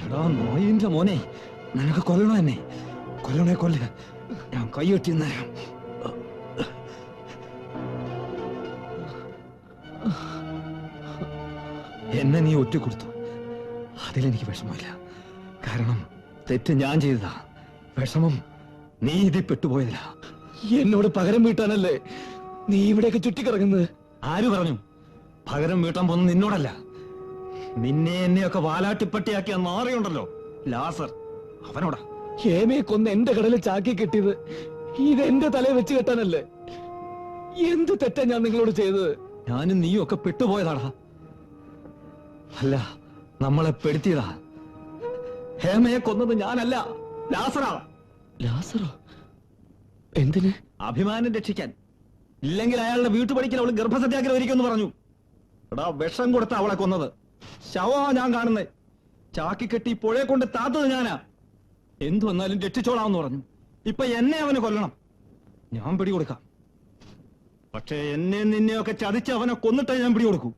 എടാ നായിന്റെ മോനെ, നിനക്ക് കൊല്ലണോ എന്നെ? കൊല്ലണേ കൊല്ല, ഞാൻ കൈ കെട്ടി നേരം. എന്നെ നീ ഒറ്റ കൊടുത്തു, അതിലെനിക്ക് വിഷമമില്ല. കാരണം തെറ്റ് ഞാൻ ചെയ്തതാ. വിഷമം നീ ഇതിൽ പെട്ടുപോയതില്ല. എന്നോട് പകരം വീട്ടാനല്ലേ നീ ഇവിടെയൊക്കെ ചുറ്റിക്കിറങ്ങുന്നത്? ആര് പറഞ്ഞു? പകരം വീട്ടാൻ പോകുന്നത് നിന്നോടല്ല, നിന്നെ എന്നെയൊക്കെ വാലാട്ടിപ്പട്ടിയാക്കിയ നാറിയുണ്ടല്ലോ ലാസർ, അവനോടാ. ഹേമയെ കൊന്ന് എന്റെ കടലിൽ ചാക്കി കെട്ടിയത് ഇതെന്റെ തലയെ വെച്ച് കെട്ടാനല്ലേ? എന്ത് തെറ്റാ ഞാൻ നിങ്ങളോട് ചെയ്തത്? ഞാനും നീയും ഒക്കെ പെട്ടുപോയതാടാ. അല്ല, നമ്മളെ പെടുത്തിയതാ. ഹേമയെ കൊന്നത് ഞാനല്ല, ലാസറാ. ലാസറോ? എന്തിന്? അഭിമാനം രക്ഷിക്കാൻ. ഇല്ലെങ്കിൽ അയാളുടെ വീട്ടുപടിക്കൽ അവള് ഗർഭസത്യാഗ്രഹം ഒരുക്കുമെന്ന് പറഞ്ഞു. എടാ, വിഷം കൊടുത്ത അവളെ കൊന്നത്. ശവമാ ഞാൻ കാണുന്നേ. ചാക്കി കെട്ടി പുഴയെ കൊണ്ട് താത്തത് ഞാനാ. എന്തു വന്നാലും രക്ഷിച്ചോളാമെന്ന് പറഞ്ഞു. ഇപ്പൊ എന്നെ അവന് കൊല്ലണം, ഞാൻ പിടികൊടുക്കാം. പക്ഷെ എന്നെ നിന്നെയൊക്കെ ചതിച്ച് അവനെ കൊന്നിട്ടേ ഞാൻ പിടികൊടുക്കൂ.